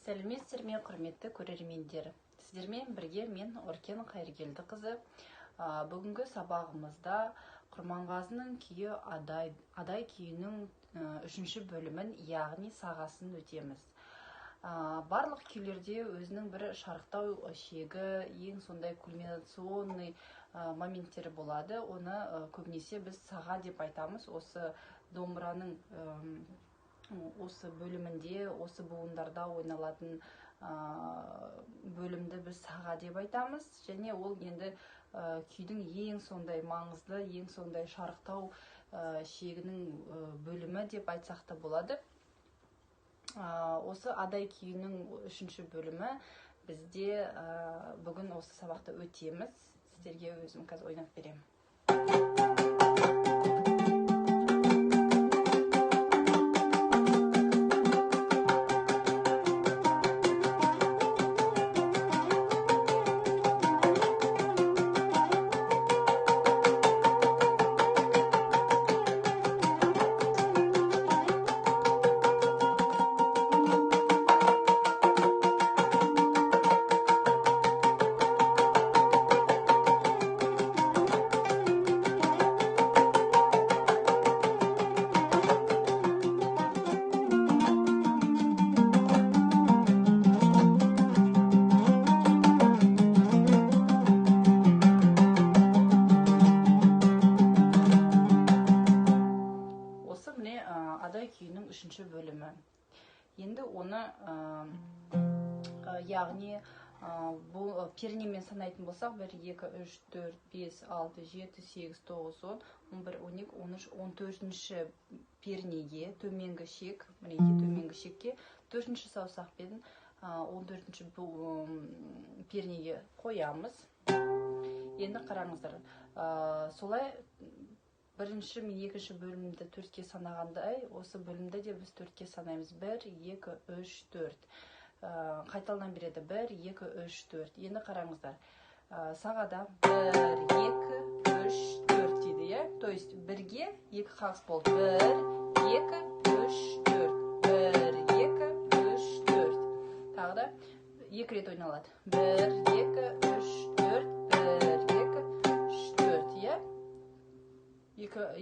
Сәлеметсіздер ме, құрметті көрермендер. Сіздермен бірге мен Оркен Қайыргелдіқызы. Бүгінгі сабағымызда Құрманғазының күйі Адай күйінің 3-ші бөлімін, яғни сағасын өтеміз. Барлық күйлерде өзінің бір шарықтау шегі, ең сондай кульминационный моменттері болады. Оны көбінесе біз саға деп айтамыз. Осы домбыраның осы бөлімінде, осы буындарда ойналатын бөлімді біз саға деп айтамыз. Және ол енді күйдің ең сондай маңызды, ең сондай шарықтау шегінің бөлімі деп айтсақ та болады. Осы Адай күйінің 3-ші бөлімі бізде бүгін осы сабақты өтеміз. Сіздерге өзім қазір ойнап беремін. Адай күйінің 3-ші бөлімі. Енді оны, яғни бұл пернемен санайтын болсақ, 1, 2, 3, 4, 5, 6, 7, 8, 9, 10, 11, 12, 13, 14-ші пернеге, төменгі шек, төменгі шекке 4-ші саусақпен 14-ші пернеге қоямыз. Енді қараңыздар, солай 1-ші мен 2-ші бөлімді 4-ке санағандай, осы бөлімді де біз 4-ке санаймыз. 1, 2, 3, 4. Қайталдан береді. 1, 2, 3, 4. Енді қараңыздар. Сағада 1, 2, 3, 4 дейді, е? То есть 1-ге 2 қағыс болды. 1, 2, 3, 4. 1, 2, 3, 4. Тағы да 2 рет ойналады. 1, 2, 3, 4. 1, 2, 3, 4, е? То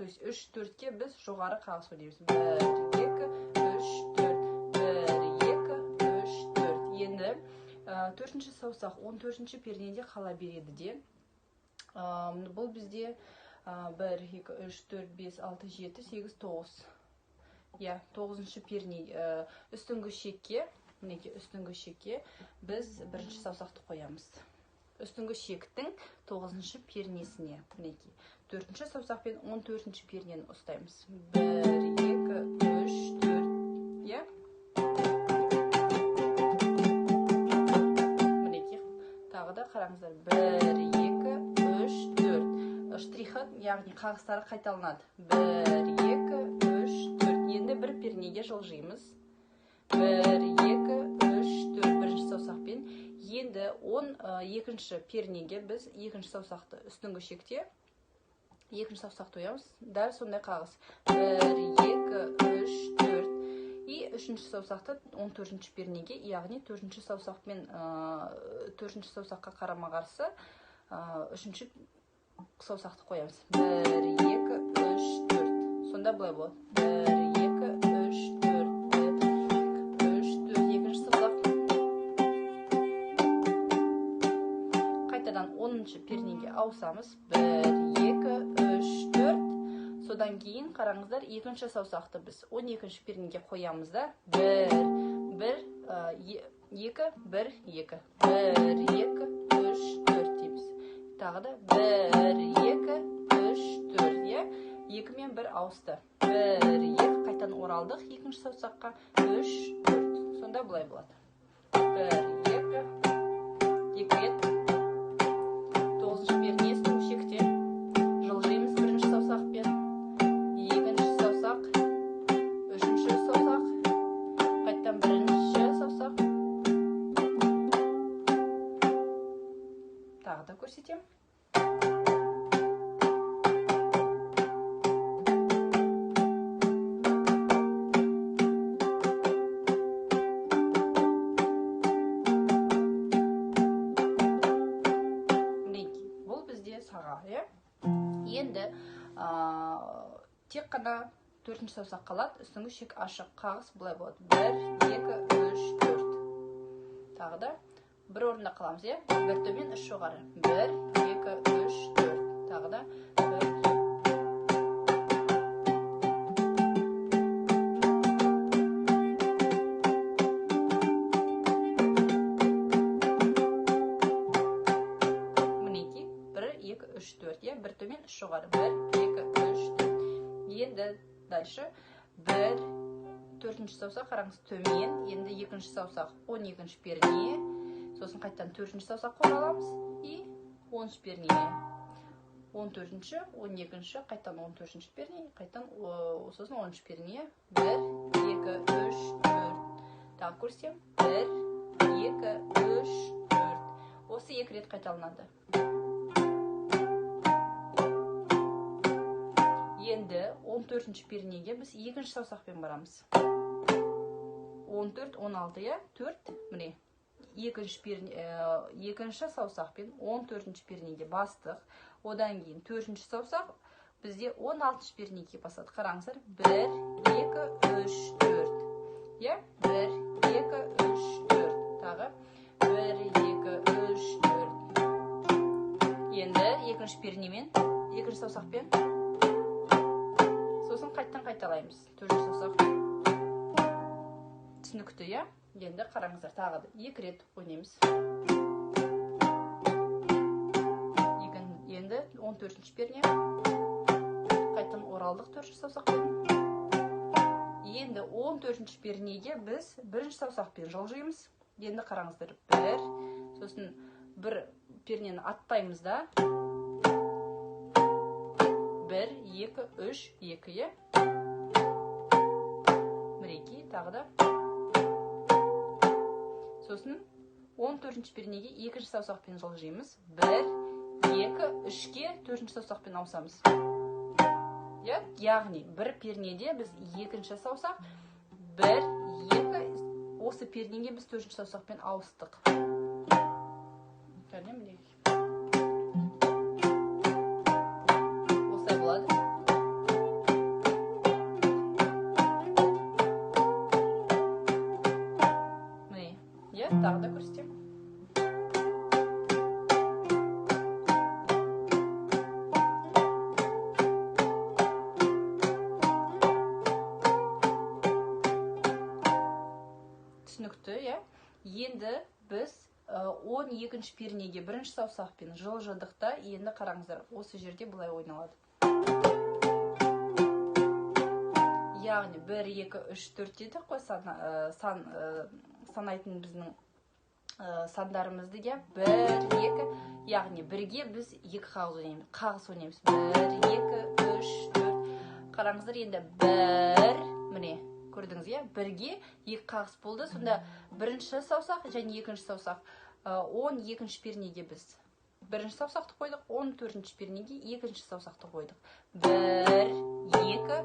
есть 3-4-ке біз жоғары қағыс ойнаймыз. 1, 2, 3, 4. 1, 2, 3, 4. Енді 4-ші саусақ 14-ші пернеде қала береді де. Бұл бізде 1, 2, 3, 4, 5, 6, 7, 8, 9. 9-ші перне үстіңгі шекке, біз 1-ші саусақты қоямыз. Үстіңгі шектің 9-ші пернесіне, 4-ші саусақпен 14-ші пернені ұстаймыз. 1, 2, 3, 4, тағы да қараңыздар. 1, 2, 3, 4. Штрихы, яғни қағыстары қайталанады. 1, 2, 3, 4. Енді бір пернеге жылжимыз. 1, 2, 3, 4. 1-ші саусақпен. Енді 12-ші пернеге біз 2-ші саусақты үстіңгі шекте 2-ші саусақты ойамыз. Дәл сондай қағыс. 1, 2, 3, 4. И 3-ші саусақты 14-ші пернеге, яғни 4-ші саусақпен 4-ші саусаққа қарама қарсы 3-ші саусақты қоямыз. 1, 2, 3, 4. Сонда былай болады. 1, 2, 3, 4. 10-ші пернеге ауысамыз. 1, 2, 3, 4. Содан кейін қараңыздар, 2-ші саусақты біз 12-ші пернеге қоямыз да. 1, 1, 2, 1, 2. 1, 2, 3, 4 дейміз. Тағы да 1, 2, 3, 4. 2 мен 1 ауысты. 1, 2, қайтан оралдық 2-ші саусаққа. 3, 4. Сонда бұлай болады. 1, 2, 2 рет. 9-ші перне үстіңгі шекте жылжимыз 1-ші саусақпен, 2-ші саусақ, 3-ші саусақ, қайттан 1-ші саусақ. Тағы да көрсетем. тек қана 4-ші саусақ қалады, үстіңгі шек ашық, қағыс былай болады. 1, 2, 3, 4. Тағы да бір орында қаламыз, е? 1 төмен, 3 жоғары. 1, 2, 3, 4. Тағы да 1. Мінекей, 1, 2, 3, 4. Е? 1 төмен, 3 жоғары. 1, 2, 3, 4. Енді дальше 1, 4-ші саусақ қараңыз төмен, енді 2-ші саусақ 12-ші перне, сосын қайттан 4-ші саусақ қораламыз и 10-ші перне, 14-ші, 12-ші, қайттан 14-ші перне, қайттан сосын 10-ші перне, 1, 2, 3, 4. Тағы көрсем, 1, 2, 3, 4. Осы 2 рет қайталанады. Енді 14-ші пернеге біз 2-ші саусақпен барамыз. 14, 16, я, 4, міне, 2-ші саусақпен 14-ші пернеге бастық. Одан кейін 4-ші саусақ бізде 16-ші пернеге басады. Қараңыздар, 1, 2, 3, 4. Я, 1, 2, 3, 4. Тағы, 1, 2, 3, 4. Енді 2-ші пернемен, 2-ші саусақпен сосын қайттан қайталаймыз. 4-ші саусақ. Түсінікті, я? Енді қараңыздар, тағы да 2 рет ойнаймыз. Енді 14-ші перне. Қайттан оралдық 4-ші саусақпен. Енді 14-ші пернеге біз 1-ші саусақпен жылжимыз. Енді қараңыздар, 1, сосын бір пернені аттаймыз да. 1, 2, 3, 2, е? Мінекей, тағы да. Сосын 14-ші пернеге 2-ші саусақпен жылжимыз. 1, 2, 3-ке 4-ші саусақпен ауысамыз. Яғни, бір пернеде біз 2-ші саусақ, 1, 2, осы пернеге біз 4-ші саусақпен ауыстық. Көріне мінекей. Осылай болады. Міне, тағы да көрсетем. Түсінікті, е? Енді біз 12-ші пернеге 1-ші саусақпен жылжыдықта, енді қараңыздар, осы жерде бұлай ойналады. Яғни 1, 2, 3, 4 дедік қой санайтын біздің сандарымызды, 1, 2, яғни 1-ге біз 2 қағыс ойнаймыз. 1, 2, 3, 4. Қараңыздар, енді 1, міне, көрдіңіз, 1-ге 2 қағыс болды. Сонда 1-ші саусақ және 2-ші саусақ. 12-ші пернеге біз 1-ші саусақты қойдық, 14-ші пернеге 2-ші саусақты қойдық. 1, 2,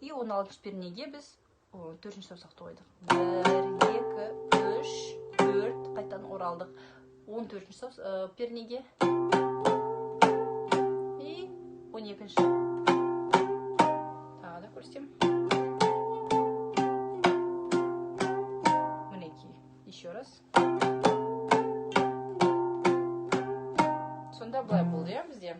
и 16-ші пернеге біз 4-ші саусақты қойдық. 1, 2, 3, 4, қайттан оралдық 14-ші пернеге и 12-ші. Тағы да көрсетем. Мінекей, еще раз. Сонда бұлай болды, е, бізде.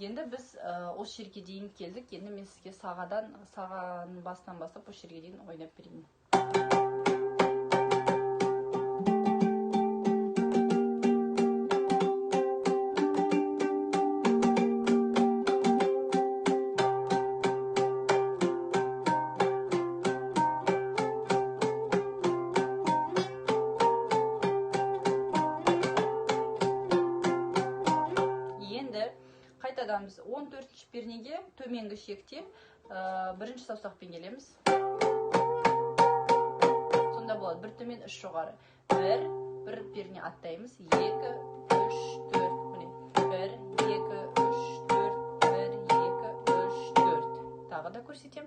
Енді біз осы жерге дейін келдік. Енді мен сізге сағаның басынан бастап осы жерге дейін ойнап берейін. Қайтадан біз 14-ші пернеге төменгі шекте 1-ші саусақпен келеміз. Сонда болады 1 төмен 3 жоғары. 1 перне аттаймыз. 2, 3, 4. Міне. 1, 2, 3, 4. 1, 2, 3, 4. Тағы да көрсетем.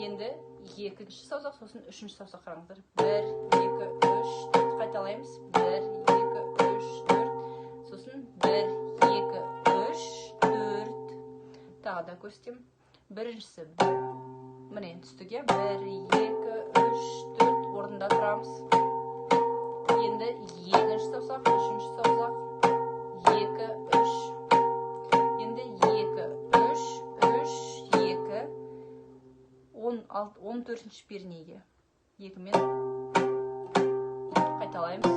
Енді екінші саусақ, сосын үшінші саусақ қараңыздар. 1, 2, 3, 4 қайталаймыз. 1, 2, 3, 4. Сосын 1, 2, 3, 4. Тағы да көрсетемін. Біріншісі міне түстік, 1, 2, 3, 4 орында тұрамыз. Енді екінші саусақ, үшінші саусақ, 2, 3. Енді 2, 3, 3, 2. 14-ші пернеге 2 мен қайталаймыз.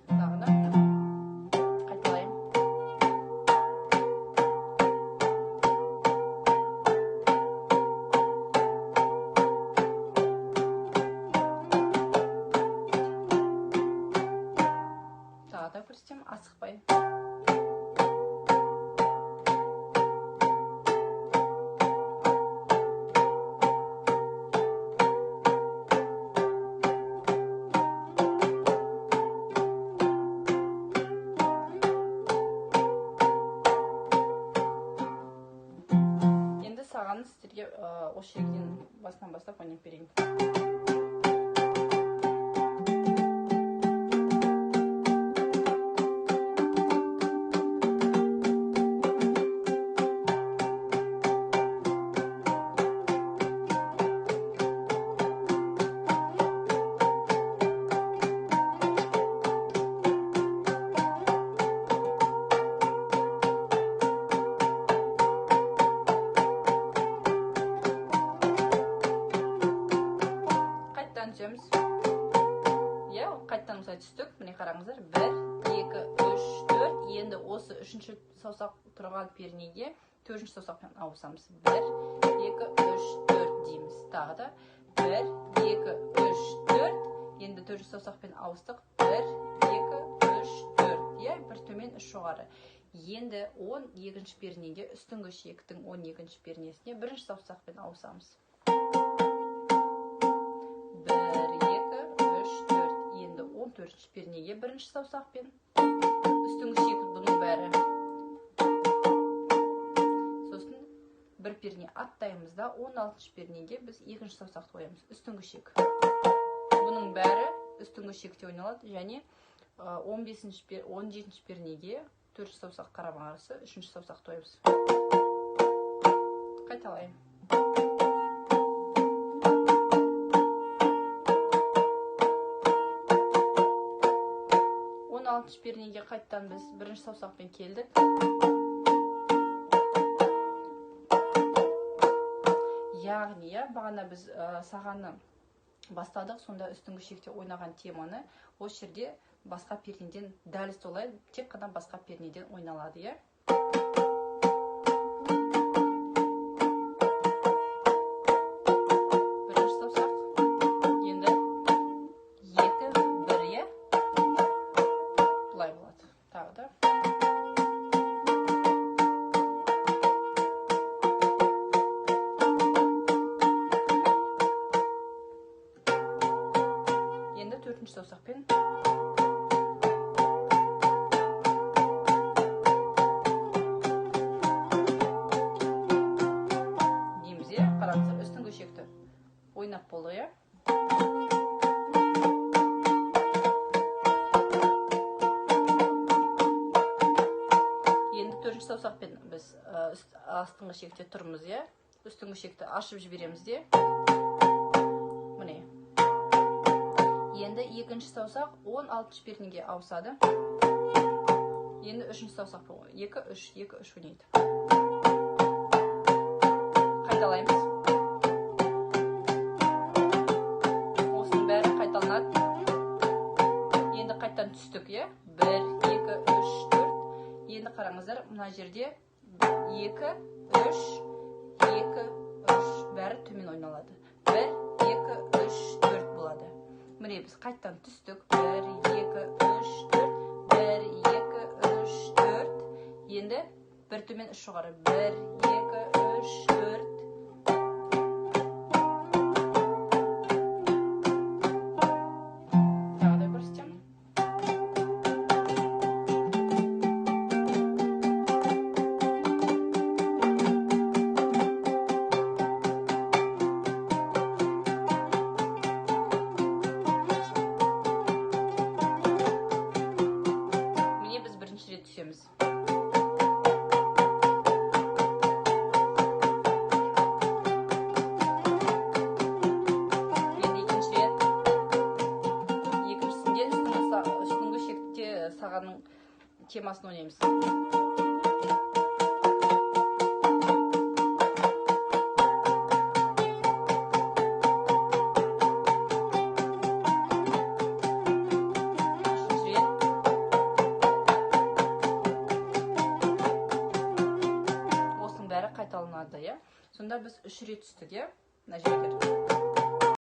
Тағы да қайталайым. Тағы да көрсетем, асықпай. Саған сіздерге осы жерден басынан бастап ойнап берейін. Қайттан осылай түстік. Міне қараңыздар. 1, 2, 3, 4. Енді осы үшінші саусақ тұрған пернеге төртінші саусақпен ауысамыз. 1, 2, 3, 4 дейміз. Тағы да 1, 2, 3, 4. Енді төртінші саусақпен ауыстық. 1, 2, 3, 4. Бір төмен, үш жоғары. Енді 12-ші пернеге үстіңгі ішектің 12-ші пернесіне бірінші саусақпен ауысамыз. 14-ші пернеге бірінші саусақпен, үстіңгі ішек бұның бәрі. Сосын бір перне аттаймыз да 16-ші пернеге біз екінші саусақты қоямыз, үстіңгі ішек. Бұның бәрі үстіңгі ішекте ойналады, және 17-ші пернеге төртінші саусақ қарама-қарсы үшінші саусақты қоямыз. Қайталайым. 16-ші пернеге қайттан біз бірінші саусақпен келдік. Яғни, бағана біз сағаны бастадық, сонда үстіңгі ішекте ойнаған теманы осы жерде басқа пернеден дәл солай, тек қана басқа пернеден ойналады. Төртінші саусақпен дейміз. Қараңыздар, үстіңгі ішекті ойнап болды. Енді төртінші саусақпен біз астыңғы ішекте тұрмыз. Үстіңгі ішекті ашып жібереміз. Міне. Енді екінші саусақ 16-ші пернеге ауысады. Енді үшінші саусақ 2, 3, 2, 3 ойнайды. Қайталаймыз. Осының бәрі қайталанады. Енді қайттан түстік. 1, 2, 3, 4. Енді қараңыздар, мына жерде 2, 3, 2, 3 бәрі төмен ойналады. 1, 2, 3, 4 болады. Міне біз қайттан түстік. 1, 2, 3, 4. 1, 2, 3, 4. Енді бір төмен үш жоғары. 1, 2, 3, 4. Тағы да көрсетем. сағаның темасын ойнаймыз. Осының бәрі қайталанады, сонда біз 3 рет түстік, мына жерлер.